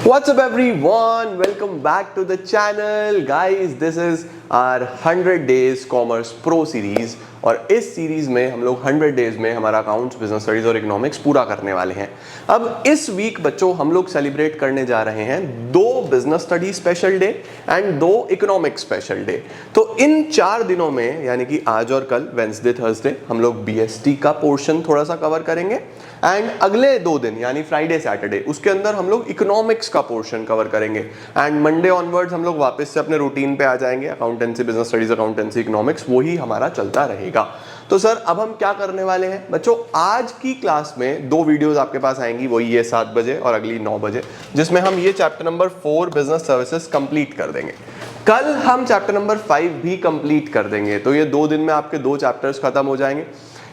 What's up everyone? Welcome back to the channel. Guys, this is our 100 Days Commerce Pro series और इस series में हम लोग 100 days में हमारा अकाउंट्स, बिजनेस स्टडीज और इकोनॉमिक्स पूरा करने वाले हैं। अब इस वीक बच्चों हम लोग सेलिब्रेट करने जा रहे हैं 2 business study special day and 2 economics special day. तो इन 4 दिनों में यानी कि आज और कल वेंसडे थर्सडे हम लोग बीएसटी का पोर्शन थोड़ा सा कवर करेंगे एंड अगले 2 दिन यानी फ्राइडे सैटरडे उसके अंदर हम लोग इकोनॉमिक्स का पोर्शन कवर करेंगे एंड मंडे ऑनवर्ड्स हम लोग वापस से अपने रूटीन पे आ जाएंगे। Accountancy, business studies, accountancy, economics वही हमारा चलता रहेगा। तो सर अब हम क्या करने वाले हैं बच्चों, आज की क्लास में 2 वीडियोस आपके पास आएंगी, वही ये 7 बजे और अगली 9 बजे, जिसमें हम ये chapter number 4 business services complete कर देंगे। कल हम चैप्टर नंबर 5 भी कंप्लीट कर देंगे। तो ये 2 दिन में आपके 2 चैप्टर्स खत्म हो जाएंगे।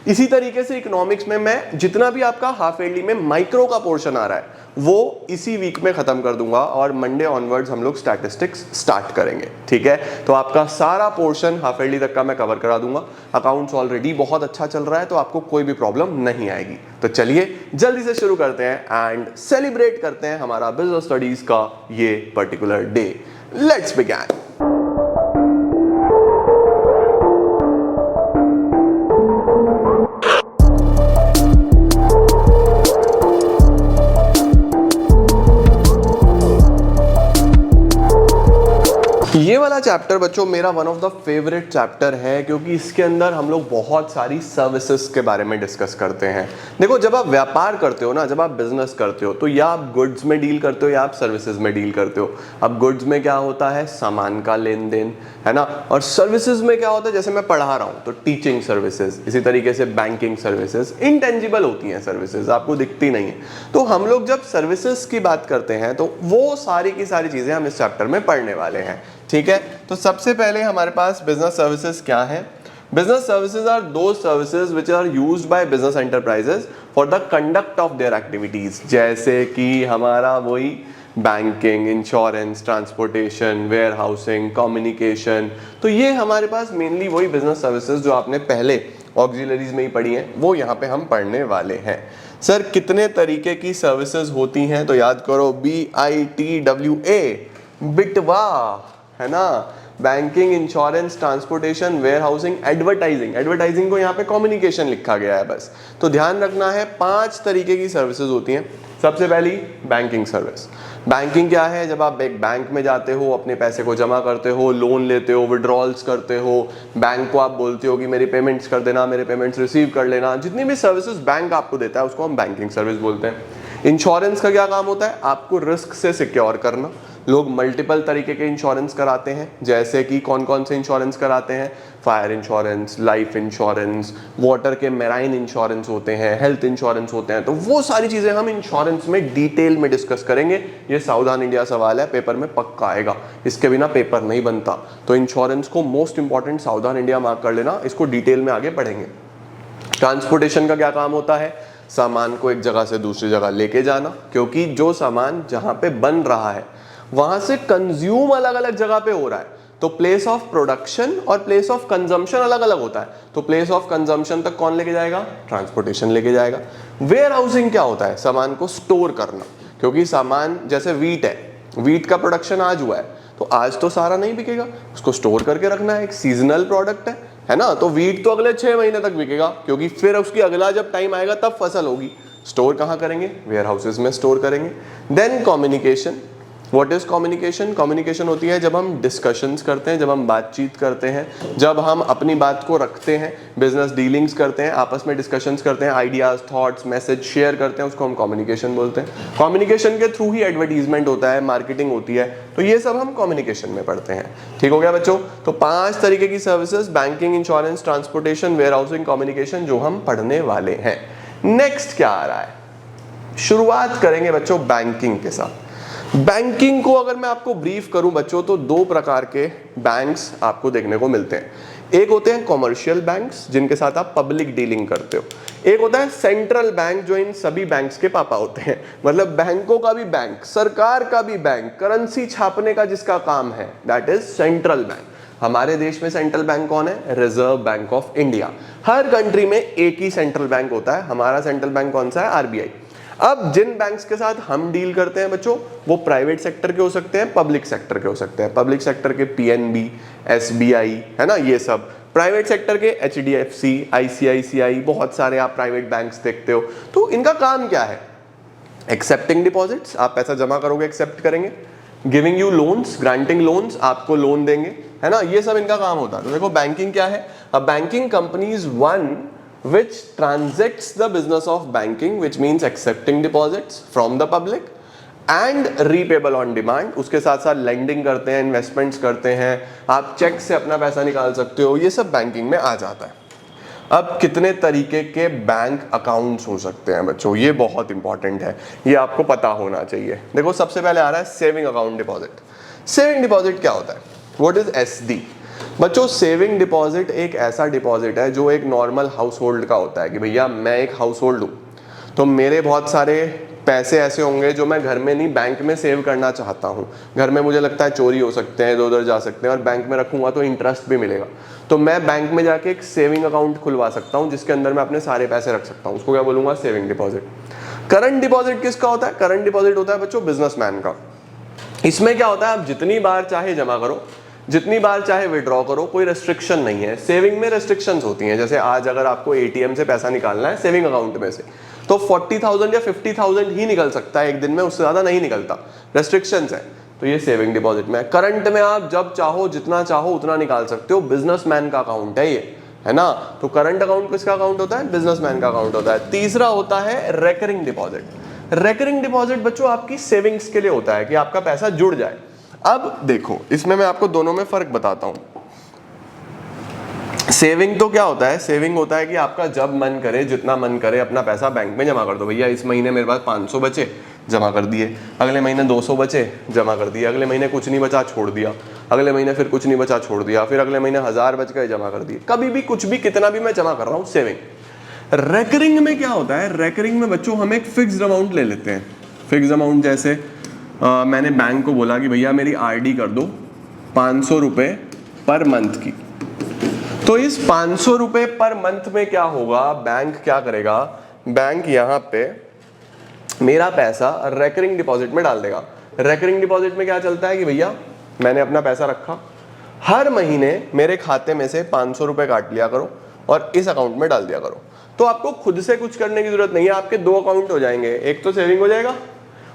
इसी तरीके से इकोनॉमिक्स में मैं जितना भी आपका हाफ ईयरली में माइक्रो का पोर्शन आ रहा है वो इसी वीक में खत्म कर दूंगा और मंडे ऑनवर्ड्स हम लोग स्टैटिस्टिक्स स्टार्ट करेंगे। ठीक है, तो आपका सारा पोर्शन हाफ ईयरली तक का मैं कवर करा दूंगा। अकाउंट्स ऑलरेडी बहुत अच्छा चल रहा है तो आपको कोई भी प्रॉब्लम नहीं आएगी। तो चलिए जल्दी से शुरू करते हैं एंड सेलिब्रेट करते हैं हमारा बिजनेस स्टडीज का ये पर्टिकुलर डे। Let's begin. ये वाला चैप्टर बच्चों मेरा one of the favourite chapter है क्योंकि इसके अंदर हम लोग बहुत सारी सर्विसेज के बारे में डिस्कस करते हैं। देखो, जब आप व्यापार करते हो ना, जब आप बिजनेस करते हो तो या आप गुड्स में डील करते हो या आप सर्विसेज में डील करते हो। अब गुड्स में क्या होता है, सामान का लेन देन, है ना, और सर्विसेज में क्या होता है, जैसे मैं पढ़ा रहा हूँ तो टीचिंग सर्विसेज, इसी तरीके से बैंकिंग सर्विसेज इनटेंजिबल होती हैं, सर्विसेज आपको दिखती नहीं है। तो हम लोग जब सर्विसेज की बात करते हैं तो वो सारी की सारी चीजें हम इस चैप्टर में पढ़ने वाले हैं। ठीक है, तो सबसे पहले हमारे पास बिजनेस सर्विसेज क्या है। Business services are those services which are used by business enterprises for the conduct of their activities, जैसे कि हमारा वही banking, insurance, transportation, warehousing, communication. तो ये हमारे पास मेनली वही बिजनेस सर्विसेज जो आपने पहले ऑक्सिलरीज में ही पढ़ी हैं वो यहाँ पे हम पढ़ने वाले हैं। सर कितने तरीके की सर्विसेज होती हैं, तो याद करो BITWA, बिटवा, है ना, banking, insurance, transportation, warehousing, advertising. Advertising को यहाँ पे कम्युनिकेशन लिखा गया है बस। तो ध्यान रखना है 5 तरीके की सर्विसेज होती हैं। सबसे पहली बैंकिंग सर्विस। बैंकिंग क्या है, जब आप एक बैंक में जाते हो, अपने पैसे को जमा करते हो, लोन लेते हो, विड्रॉल्स करते हो, बैंक को आप बोलते हो कि मेरी पेमेंट्स कर देना, मेरे पेमेंट्स रिसीव कर लेना, जितनी भी सर्विसेज बैंक आपको देता है उसको हम बैंकिंग सर्विस बोलते हैं। इंश्योरेंस का क्या काम होता है, आपको रिस्क से सिक्योर करना। लोग मल्टीपल तरीके के इंश्योरेंस कराते हैं, जैसे कि कौन कौन से इंश्योरेंस कराते हैं, fire insurance, life insurance, water के मेराइन इंश्योरेंस होते हैं, हेल्थ इंश्योरेंस होते हैं। तो वो सारी चीजें हम इंश्योरेंस में डिटेल में डिस्कस करेंगे। ये सावधान इंडिया सवाल है, पेपर में पक्का आएगा, इसके बिना पेपर नहीं बनता। तो इंश्योरेंस को मोस्ट इंपॉर्टेंट सावधान इंडिया मार्क कर लेना, इसको डिटेल में आगे पढ़ेंगे। ट्रांसपोर्टेशन का क्या काम होता है, सामान को एक जगह से दूसरी जगह लेके जाना, क्योंकि जो सामान जहां पे बन रहा है वहां से कंज्यूम अलग अलग जगह पे हो रहा है। तो प्लेस ऑफ प्रोडक्शन और प्लेस ऑफ कंजम्पशन अलग अलग होता है। तो प्लेस ऑफ कंजम्पशन तक कौन लेके जाएगा, ट्रांसपोर्टेशन लेके जाएगा। वेयर हाउसिंग क्या होता है, सामान को स्टोर करना, क्योंकि सामान जैसे वीट है, वीट का प्रोडक्शन आज हुआ है तो आज तो सारा नहीं बिकेगा, उसको स्टोर करके रखना है, एक सीजनल प्रोडक्ट है ना। तो वीट तो अगले 6 महीने तक बिकेगा, क्योंकि फिर उसकी अगला जब टाइम आएगा तब फसल होगी। स्टोर कहाँ करेंगे, वेयर हाउसेज में स्टोर करेंगे। Then communication. What is communication, communication होती है जब हम डिस्कशंस करते हैं, जब हम बातचीत करते हैं, जब हम अपनी बात को रखते हैं, बिजनेस डीलिंग्स करते हैं, आपस में डिस्कशंस करते हैं, आइडियाज, थॉट्स, मैसेज शेयर करते हैं, उसको हम कम्युनिकेशन बोलते हैं। कम्युनिकेशन के थ्रू ही एडवर्टीजमेंट होता है, मार्केटिंग होती है। तो ये सब हम कम्युनिकेशन में पढ़ते हैं। ठीक हो गया बच्चों, तो 5 तरीके की services, banking, insurance, transportation, warehousing, communication, जो हम पढ़ने वाले हैं। नेक्स्ट क्या आ रहा है, शुरुआत करेंगे बच्चों बैंकिंग के साथ। बैंकिंग को अगर मैं आपको ब्रीफ करूं बच्चों, तो 2 प्रकार के बैंक्स आपको देखने को मिलते हैं। एक होते हैं कमर्शियल बैंक्स, जिनके साथ आप पब्लिक डीलिंग करते हो। एक होता है सेंट्रल बैंक, जो इन सभी बैंक्स के पापा होते हैं, मतलब बैंकों का भी बैंक, सरकार का भी बैंक, करेंसी छापने का जिसका काम है, दैट इज सेंट्रल बैंक। हमारे देश में सेंट्रल बैंक कौन है, reserve bank of India. Her country में एक ही सेंट्रल बैंक होता है, हमारा सेंट्रल बैंक कौन सा है, RBI। अब जिन बैंक्स के साथ हम डील करते हैं बच्चों, वो प्राइवेट सेक्टर के हो सकते हैं, पब्लिक सेक्टर के हो सकते हैं। पब्लिक सेक्टर के पीएनबी, एसबीआई, है ना, ये सब। प्राइवेट सेक्टर के एचडीएफसी, आईसीआईसीआई, बहुत सारे आप प्राइवेट बैंक्स देखते हो। तो इनका काम क्या है? एक्सेप्टिंग डिपॉजिट्स, आप पैसा जमा करोगे, एक्सेप्ट करेंगे। Giving you loans, granting loans, आपको लोन देंगे, है ना, ये सब इनका काम होता है। तो देखो बैंकिंग क्या है? A banking company is one which transacts the business of banking, which means accepting deposits from the public and repayable on demand। उसके साथ साथ lending करते हैं, investments करते हैं, आप चेक से अपना पैसा निकाल सकते हो, ये सब बैंकिंग में आ जाता है। अब कितने तरीके के बैंक अकाउंट्स हो सकते हैं बच्चों, ये बहुत इंपॉर्टेंट है, ये आपको पता होना चाहिए। देखो सबसे पहले आ रहा है saving account deposit. Saving deposit क्या होता है? What is SD? बच्चों सेविंग डिपॉजिट एक ऐसा डिपॉजिट है जो एक नॉर्मल हाउस होल्ड का होता है कि भैया मैं एक हाउस होल्ड हूँ, तो मेरे बहुत सारे पैसे ऐसे होंगे जो मैं घर में नहीं बैंक में सेव करना चाहता हूँ। घर में मुझे लगता है चोरी हो सकते हैं, इधर उधर जा सकते हैं, और बैंक में रखूंगा तो इंटरेस्ट भी मिलेगा। तो मैं बैंक में जाके एक सेविंग अकाउंट खुलवा सकता हूँ जिसके अंदर मैं अपने सारे पैसे रख सकता हूँ। उसको क्या बोलूंगा? Saving deposit. करंट डिपॉजिट किसका होता है? करंट डिपॉजिट होता है बच्चों बिजनेसमैन का। इसमें क्या होता है? आप जितनी बार चाहे जमा करो, जितनी बार चाहे विड्रॉ करो, कोई रेस्ट्रिक्शन नहीं है। सेविंग में रेस्ट्रिक्शंस होती हैं, जैसे आज अगर आपको एटीएम से पैसा निकालना है सेविंग अकाउंट में से, तो 40,000 या 50,000 ही निकल सकता है एक दिन में, उससे ज़्यादा नहीं निकलता, रेस्ट्रिक्शंस है। तो ये सेविंग डिपॉजिट में है। करंट में आप जब चाहो जितना चाहो उतना निकाल सकते हो, बिजनेसमैन का अकाउंट है ये, है ना। तो करंट अकाउंट किसका अकाउंट होता है? बिजनेसमैन का अकाउंट होता है। तीसरा होता है रेकरिंग डिपॉजिट। रेकरिंग डिपॉजिट बच्चों आपकी सेविंग्स के लिए होता है कि आपका पैसा जुड़ जाए। अब देखो इसमें मैं आपको दोनों में फर्क बताता हूं। सेविंग तो क्या होता है? सेविंग होता है कि आपका जब मन करे, जितना मन करे, अपना पैसा बैंक में जमा कर दो। भैया इस महीने मेरे पास 500 बचे, जमा कर दिए। अगले महीने 200 बचे, जमा कर दिए। अगले महीने कुछ नहीं बचा, छोड़ दिया। अगले महीने फिर कुछ नहीं बचा, छोड़ दिया। फिर अगले महीने 1000 बच गए, जमा कर दिए। कभी भी कुछ भी कितना भी मैं जमा कर रहा हूँ, सेविंग। रेकरिंग में क्या होता है? रेकरिंग में बच्चों हम एक फिक्स्ड अमाउंट ले लेते हैं। फिक्स्ड अमाउंट जैसे मैंने बैंक को बोला कि भैया मेरी आरडी कर दो 500 रुपये पर मंथ की। तो इस 500 रुपये पर मंथ में क्या होगा? बैंक क्या करेगा? बैंक यहाँ पे मेरा पैसा रेकरिंग डिपॉजिट में डाल देगा। रेकरिंग डिपॉजिट में क्या चलता है कि भैया मैंने अपना पैसा रखा, हर महीने मेरे खाते में से 500 रुपये काट लिया करो और इस अकाउंट में डाल दिया करो। तो आपको खुद से कुछ करने की जरूरत नहीं है, आपके दो अकाउंट हो जाएंगे। एक तो सेविंग हो जाएगा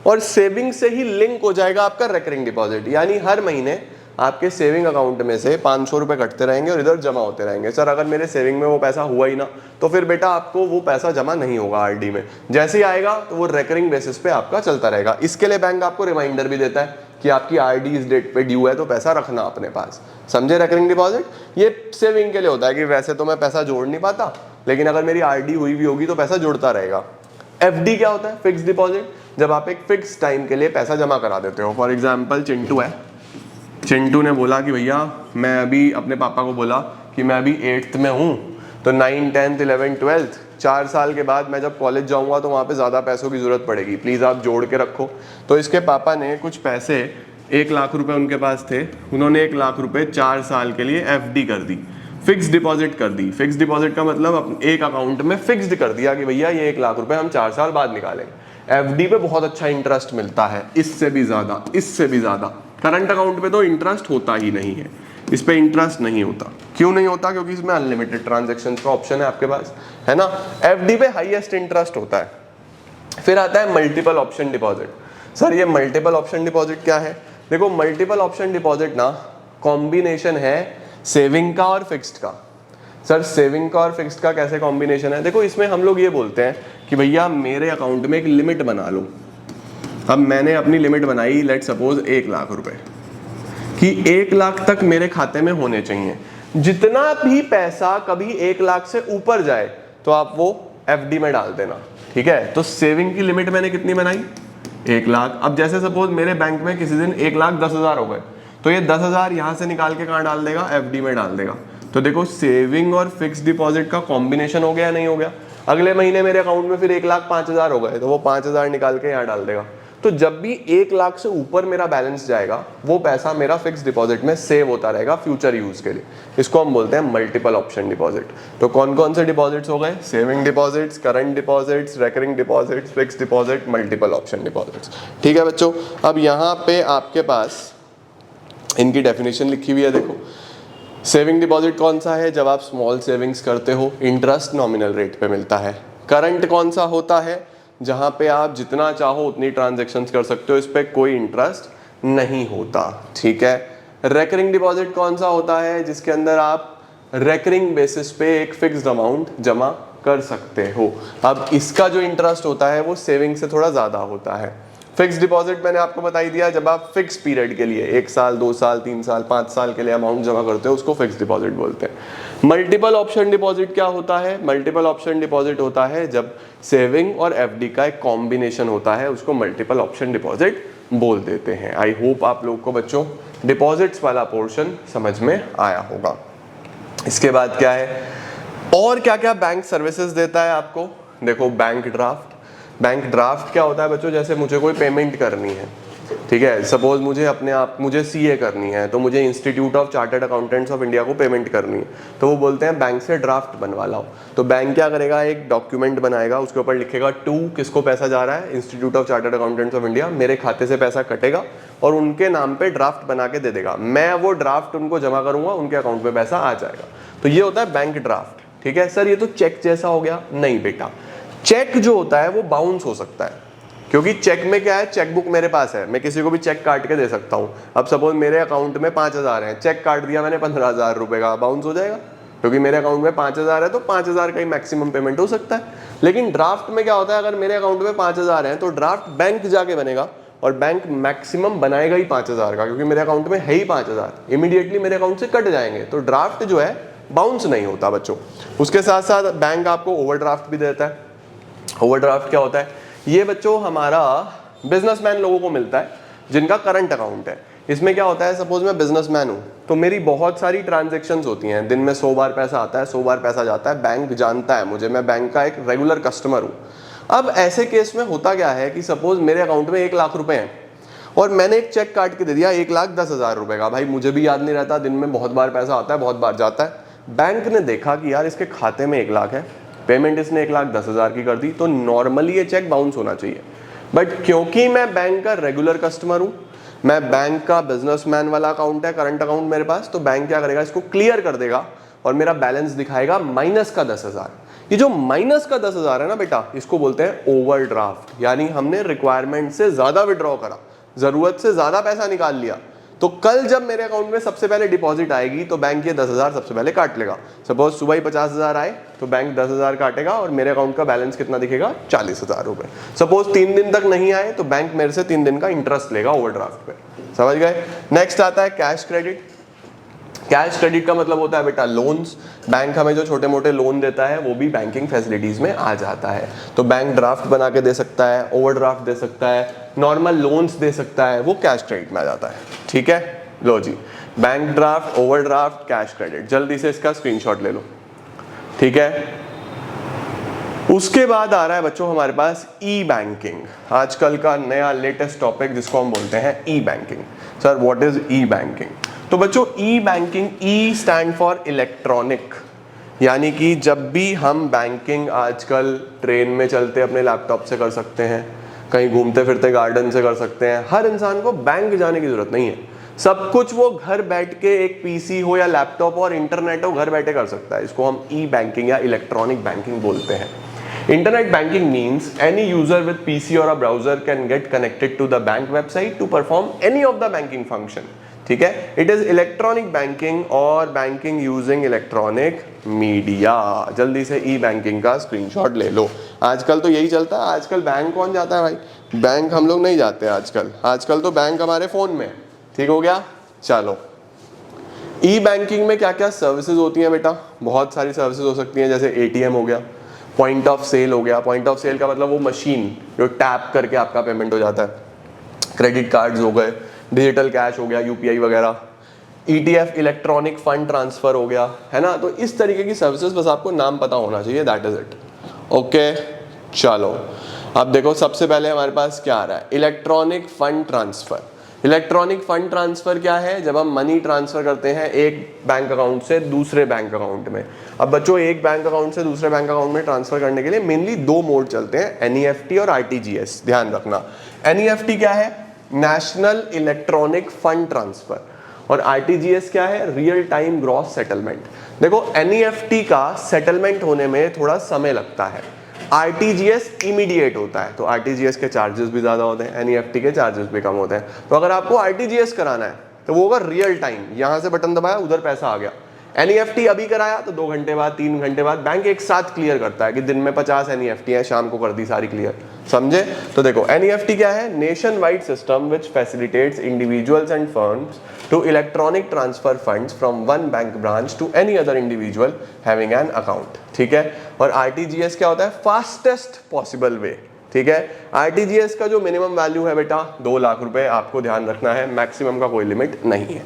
और सेविंग से ही लिंक हो जाएगा आपका रेकरिंग डिपॉजिट। यानी हर महीने आपके सेविंग अकाउंट में से 500 रुपये कटते रहेंगे और इधर जमा होते रहेंगे। सर अगर मेरे सेविंग में वो पैसा हुआ ही ना, तो फिर बेटा आपको वो पैसा जमा नहीं होगा आरडी में। जैसे ही आएगा तो वो रेकरिंग बेसिस पे आपका चलता रहेगा। इसके लिए बैंक आपको रिमाइंडर भी देता है कि आपकी आरडी इस डेट पे ड्यू है, तो पैसा रखना अपने पास। समझे? रेकरिंग डिपॉजिट ये सेविंग के लिए होता है कि वैसे तो मैं पैसा जोड़ नहीं पाता, लेकिन अगर मेरी आरडी हुई भी होगी तो पैसा जुड़ता रहेगा। एफडी क्या होता है? Fix deposit. जब आप एक फिक्स टाइम के लिए पैसा जमा करा देते हो। फॉर एग्जाम्पल चिंटू है, चिंटू ने बोला कि भैया मैं अभी अपने पापा को बोला कि मैं अभी 8th में हूँ, तो 9, 10th, 11th, 12th 4 साल के बाद मैं जब कॉलेज जाऊँगा तो वहाँ पे ज़्यादा पैसों की ज़रूरत पड़ेगी, प्लीज़ आप जोड़ के रखो। तो इसके पापा ने कुछ पैसे, 1 लाख रुपए उनके पास थे, उन्होंने 1 लाख रुपए 4 साल के लिए एफडी कर दी, फिक्स डिपॉजिट कर दी। फिक्स डिपॉजिट का मतलब एक अकाउंट में फिक्स्ड कर दिया कि भैया ये 1 लाख रुपए हम 4 साल बाद निकालेंगे। एफडी पे बहुत अच्छा इंटरेस्ट मिलता है, इससे भी ज़्यादा, इससे भी ज़्यादा। करंट अकाउंट पे तो इंटरेस्ट होता ही नहीं है, इस पे इंटरेस्ट नहीं होता। क्यों नहीं होता? क्योंकि इसमें अनलिमिटेड ट्रांजैक्शन का ऑप्शन है आपके पास, है ना। एफडी पे हाईएस्ट इंटरेस्ट होता है। फिर आता है मल्टीपल ऑप्शन डिपॉजिट। सर ये मल्टीपल ऑप्शन डिपॉजिट क्या है? देखो मल्टीपल ऑप्शन डिपॉजिट ना कॉम्बिनेशन है सेविंग का और फिक्स्ड का। सर सेविंग का और फिक्स्ड का कैसे कॉम्बिनेशन है? देखो इसमें हम लोग ये बोलते हैं कि भैया मेरे अकाउंट में एक लिमिट बना लो। अब मैंने अपनी लिमिट बनाई, लेट सपोज 1 लाख रुपए कि 1 लाख तक मेरे खाते में होने चाहिए। जितना भी पैसा कभी 1 लाख से ऊपर जाए तो आप वो एफडी में डाल देना, ठीक है। तो सेविंग की लिमिट मैंने कितनी बनाई? 1 लाख। अब जैसे सपोज मेरे बैंक में किसी दिन 1,10,000 हो गए, तो ये 10,000 यहाँ से निकाल के कहाँ डाल देगा? एफडी में डाल देगा। तो देखो सेविंग और फिक्स डिपॉजिट का कॉम्बिनेशन हो गया नहीं हो गया? अगले महीने मेरे अकाउंट में फिर 1,05,000 हो गए, तो वो 5,000 निकाल के यहाँ डाल देगा। तो जब भी 1 लाख से ऊपर मेरा बैलेंस जाएगा वो पैसा मेरा फिक्स डिपॉजिट में सेव होता रहेगा फ्यूचर यूज के लिए। इसको हम बोलते हैं मल्टीपल ऑप्शन डिपॉजिट। तो कौन कौन से डिपॉजिट्स हो गए? Saving deposits, current deposits, recurring deposits, fix deposit, multiple option deposits. ठीक है बच्चों, अब यहाँ पे आपके पास इनकी डेफिनेशन लिखी हुई है, देखो। सेविंग डिपॉजिट कौन सा है? जब आप स्मॉल सेविंग्स करते हो, इंटरेस्ट नॉमिनल रेट पे मिलता है। करंट कौन सा होता है? जहां पे आप जितना चाहो उतनी ट्रांजैक्शंस कर सकते हो, इस पे कोई इंटरेस्ट नहीं होता। ठीक है। रेकरिंग डिपॉजिट कौन सा होता है? जिसके अंदर आप रेकरिंग बेसिस पे एक फिक्स्ड अमाउंट जमा कर सकते हो। अब इसका जो इंटरेस्ट होता है वो सेविंग से थोड़ा ज़्यादा होता है। फिक्स डिपॉजिट मैंने आपको बता ही दिया, जब आप फिक्स पीरियड के लिए 1 साल, 2 साल, 3 साल, 5 साल के लिए अमाउंट जमा करते हो, उसको फिक्स डिपॉजिट बोलते हैं। मल्टीपल ऑप्शन डिपॉजिट क्या होता है? मल्टीपल ऑप्शन डिपॉजिट होता है जब सेविंग और एफडी का एक कॉम्बिनेशन होता है, उसको मल्टीपल ऑप्शन डिपॉजिट बोल देते हैं। आई होप आप लोग को बच्चों डिपॉजिट्स वाला पोर्शन समझ में आया होगा। इसके बाद क्या है और क्या क्या बैंक सर्विसेज देता है आपको? देखो, बैंक ड्राफ्ट। बैंक ड्राफ्ट क्या होता है बच्चों? जैसे मुझे कोई पेमेंट करनी है, ठीक है, सपोज मुझे सीए करनी है, तो मुझे institute of chartered accountants of India को पेमेंट करनी है, तो वो बोलते हैं बैंक से ड्राफ्ट बनवा लाओ। तो बैंक क्या करेगा? एक डॉक्यूमेंट बनाएगा, उसके ऊपर लिखेगा टू किसको पैसा जा रहा है? Institute of chartered accountants of India. मेरे खाते से पैसा कटेगा और उनके नाम पे ड्राफ्ट बना के दे देगा। मैं वो ड्राफ्ट उनको जमा करूंगा, उनके अकाउंट में पैसा आ जाएगा। तो ये होता है बैंक ड्राफ्ट। ठीक है सर, ये तो चेक जैसा हो गया। नहीं बेटा, चेक जो होता है वो बाउंस हो सकता है, क्योंकि चेक में क्या है? चेकबुक मेरे पास है, मैं किसी को भी चेक काट के दे सकता हूँ। अब सपोज मेरे अकाउंट में 5,000 है, चेक काट दिया मैंने 15,000 रुपए का, बाउंस हो जाएगा, क्योंकि मेरे अकाउंट में 5,000 है, तो 5,000 का ही मैक्सिमम पेमेंट हो सकता है। लेकिन ड्राफ्ट में क्या होता है? अगर मेरे अकाउंट में 5,000 है तो ड्राफ्ट बैंक जाके बनेगा और बैंक मैक्सिमम बनाएगा ही 5,000 का, क्योंकि मेरे अकाउंट में है ही 5,000, इमीडिएटली मेरे अकाउंट से कट जाएंगे। तो ड्राफ्ट जो है बाउंस नहीं होता बच्चों। उसके साथ साथ बैंक आपको ओवरड्राफ्ट भी देता है। ओवरड्राफ्ट क्या होता है? ये बच्चों हमारा बिजनेसमैन लोगों को मिलता है जिनका करंट अकाउंट है। इसमें क्या होता है? सपोज मैं बिजनेसमैन हूँ, तो मेरी बहुत सारी ट्रांजैक्शंस होती हैं, दिन में 100 बार पैसा आता है, 100 बार पैसा जाता है, बैंक जानता है मुझे, मैं बैंक का एक रेगुलर कस्टमर हूँ। अब ऐसे केस में होता क्या है कि सपोज मेरे अकाउंट में 1 लाख रुपए हैं और मैंने एक चेक काट के दे दिया 1,10,000 रुपए का। भाई मुझे भी याद नहीं रहता, दिन में बहुत बार पैसा आता है, बहुत बार जाता है। बैंक ने देखा कि यार इसके खाते में 1 लाख है, पेमेंट इसने 1,10,000 की कर दी, तो नॉर्मली ये चेक बाउंस होना चाहिए। बट क्योंकि मैं बैंक का रेगुलर कस्टमर हूं, मैं बैंक का बिजनेसमैन वाला अकाउंट है, करंट अकाउंट मेरे पास, तो बैंक क्या करेगा? इसको क्लियर कर देगा और मेरा बैलेंस दिखाएगा माइनस का 10,000। ये जो माइनस का 10,000 है ना बेटा, इसको बोलते हैं ओवरड्राफ्ट। यानी हमने रिक्वायरमेंट से ज्यादा विड्रॉ करा, जरूरत से ज्यादा पैसा निकाल लिया। तो कल जब मेरे अकाउंट में सबसे पहले डिपॉजिट आएगी तो बैंक ये 10,000 सबसे पहले काट लेगा। सपोज सुबह ही 50,000 आए तो बैंक 10,000 काटेगा और मेरे अकाउंट का बैलेंस कितना दिखेगा? 40,000 रुपए। सपोज 3 दिन तक नहीं आए तो बैंक मेरे से 3 दिन का इंटरेस्ट लेगा ओवरड्राफ्ट पे। समझ गए? नेक्स्ट आता है कैश क्रेडिट। कैश क्रेडिट का मतलब होता है बेटा लोन्स। बैंक हमें जो छोटे मोटे लोन देता है वो भी बैंकिंग फैसिलिटीज में आ जाता है। तो बैंक ड्राफ्ट बना के दे सकता है, ओवरड्राफ्ट दे सकता है, नॉर्मल लोन्स दे सकता है, वो कैश क्रेडिट में आ जाता है। ठीक है, लो जी, bank draft, overdraft, cash credit, जल्दी से इसका स्क्रीनशॉट ले लो। ठीक है, उसके बाद आ रहा है बच्चों हमारे पास ई बैंकिंग, आजकल का नया लेटेस्ट टॉपिक जिसको हम बोलते हैं e banking. Sir what is e banking? तो बच्चों e banking, e stand for electronic, यानी कि जब भी हम बैंकिंग आजकल ट्रेन में चलते अपने लैपटॉप से कर सकते हैं, कहीं घूमते फिरते गार्डन से कर सकते हैं। हर इंसान को बैंक जाने की जरूरत नहीं है, सब कुछ वो घर बैठ के एक पीसी हो या लैपटॉप और इंटरनेट हो घर बैठे कर सकता है। इसको हम ई बैंकिंग या इलेक्ट्रॉनिक बैंकिंग बोलते हैं। Internet banking means any user with PC और a browser can get connected to the bank website to perform any of the banking function. ठीक है, इट इज इलेक्ट्रॉनिक बैंकिंग और banking using electronic media. जल्दी से ई banking का screenshot ले लो। आजकल तो यही चलता है, आजकल बैंक कौन जाता है भाई? बैंक हम लोग नहीं जाते आजकल तो बैंक हमारे फोन में। ठीक हो गया, चलो। ई बैंकिंग में क्या क्या सर्विसेज होती हैं बेटा? बहुत सारी सर्विसेज हो सकती हैं, जैसे एटीएम हो गया, पॉइंट ऑफ सेल हो गया। पॉइंट ऑफ सेल का मतलब वो मशीन जो टैप करके आपका पेमेंट हो जाता है। क्रेडिट कार्ड्स हो गए, डिजिटल कैश हो गया, यूपीआई वगैरह, ईटीएफ इलेक्ट्रॉनिक फंड ट्रांसफर हो गया, है ना। तो इस तरीके की सर्विसेज बस आपको नाम पता होना चाहिए, दैट इज इट। ओके, चलो अब देखो सबसे पहले हमारे पास क्या आ रहा है, electronic fund transfer. Electronic fund transfer क्या है, जब हम मनी ट्रांसफर करते हैं एक बैंक अकाउंट से दूसरे बैंक अकाउंट में। अब बच्चों एक बैंक अकाउंट से दूसरे बैंक अकाउंट में ट्रांसफर करने के लिए मेनली दो मोड चलते हैं, एनईएफटी और आरटीजीएस। ध्यान रखना, एनईएफटी क्या है, नेशनल इलेक्ट्रॉनिक फंड ट्रांसफर, और आरटीजीएस क्या है, रियल टाइम ग्रॉस सेटलमेंट। देखो एनईएफटी का सेटलमेंट होने में थोड़ा समय लगता है, आरटीजीएस इमीडिएट होता है, तो आरटीजीएस के चार्जेस भी ज्यादा होते हैं, एनईएफटी के चार्जेस भी कम होते हैं। तो अगर आपको आरटीजीएस कराना है तो वो होगा रियल टाइम, यहां से बटन दबाया उधर पैसा आ गया। एनईएफटी अभी कराया तो 2 घंटे बाद 3 घंटे बाद बैंक एक साथ क्लियर करता है कि दिन में 50 एनईएफटी है, शाम को कर दी सारी क्लियर। समझे? तो देखो एनईएफटी क्या है, nationwide system which facilitates individuals and firms to electronic transfer funds from one bank branch to any other individual having an account. ठीक है, और आरटीजीएस क्या होता है, फास्टेस्ट पॉसिबल वे। ठीक है, आरटीजीएस का जो मिनिमम वैल्यू है बेटा 2 लाख रुपए, आपको ध्यान रखना है, मैक्सिमम का कोई लिमिट नहीं है।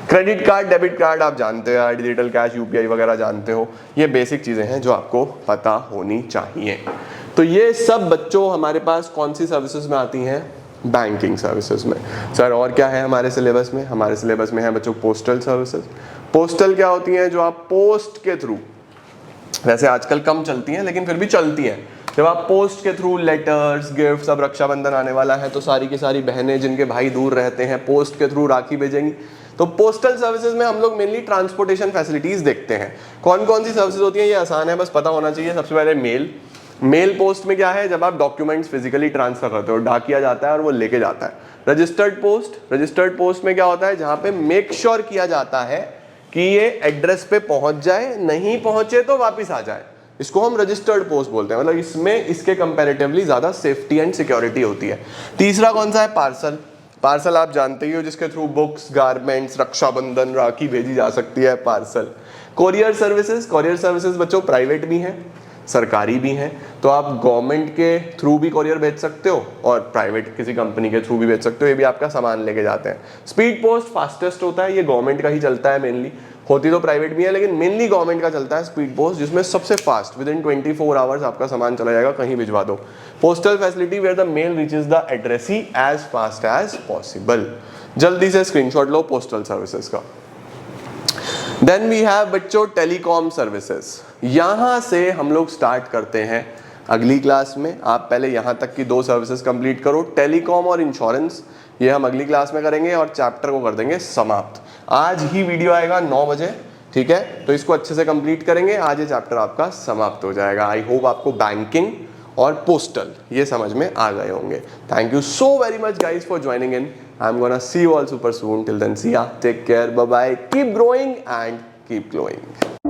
क्रेडिट कार्ड, डेबिट कार्ड आप जानते हो, डिजिटल कैश, यूपीआई वगैरह जानते हो, ये बेसिक चीजें हैं जो आपको पता होनी चाहिए। तो ये सब बच्चों हमारे पास कौन सी सर्विसेज में आती हैं, बैंकिंग सर्विसेज में। सर और क्या है हमारे सिलेबस में, हमारे सिलेबस में है बच्चों पोस्टल सर्विसेज। पोस्टल क्या होती हैं, जो आप पोस्ट के थ्रू, वैसे आजकल कम चलती हैं लेकिन फिर भी चलती हैं, जब आप पोस्ट के थ्रू लेटर्स, गिफ्ट्स, अब रक्षाबंधन आने वाला है तो सारी की सारी बहनें जिनके भाई दूर रहते हैं पोस्ट के थ्रू राखी भेजेंगी। तो पोस्टल सर्विसेज में हम लोग मेनली ट्रांसपोर्टेशन फैसिलिटीज देखते हैं। कौन कौन सी सर्विसेज होती हैं, ये आसान है, बस पता होना चाहिए। सबसे पहले मेल पोस्ट में क्या है, जब आप डॉक्यूमेंट्स फिजिकली ट्रांसफर करते हो, डाकिया जाता है और वो लेके जाता है। रजिस्टर्ड पोस्ट में क्या होता है, जहां पे मेक श्योर किया जाता है कि ये एड्रेस पे पहुंच जाए, नहीं पहुंचे तो वापस आ जाए, इसको हम रजिस्टर्ड पोस्ट बोलते हैं। मतलब इसमें इसके कंपैरेटिवली ज्यादा सेफ्टी एंड सिक्योरिटी होती है। तीसरा कौन सा है, पार्सल आप जानते ही हो, जिसके थ्रू बुक्स, गारमेंट्स, रक्षाबंधन, राखी भेजी जा सकती है, पार्सल। कोरियर सर्विसेज बच्चों प्राइवेट भी हैं, सरकारी भी हैं, तो आप गवर्नमेंट के थ्रू भी कोरियर भेज सकते हो और प्राइवेट किसी कंपनी के थ्रू भी भेज सकते हो, ये भी आपका सामान लेके जाते हैं। स्पीड पोस्ट फास्टेस्ट होता है, ये गवर्नमेंट का ही चलता है मेनली, होती तो प्राइवेट भी है लेकिन मेनली गवर्नमेंट का चलता है स्पीड पोस्ट, जिसमें सबसे फास्ट विद इन 24 आवर्स आपका सामान चला जाएगा, कहीं भिजवा दो। Postal facility where the mail reaches the addressee as fast as possible. जल्दी से स्क्रीनशॉट लो पोस्टल सर्विसेज का। देन वी हैव बच्चों टेलीकॉम सर्विसेज। यहां से हम लोग स्टार्ट करते हैं अगली क्लास में। आप पहले यहां तक की 2 सर्विसेज कंप्लीट करो, टेलीकॉम और इंश्योरेंस, ये हम अगली क्लास में करेंगे और चैप्टर को कर देंगे समाप्त। आज ही वीडियो आएगा 9 बजे, ठीक है, तो इसको अच्छे से कंप्लीट करेंगे, आज ये चैप्टर आपका समाप्त हो जाएगा। आई होप आपको बैंकिंग और पोस्टल ये समझ में आ गए होंगे। Thank you so very much guys for joining in. I am gonna see you all super soon. Till then see ya, take care, bye bye, keep growing and keep glowing.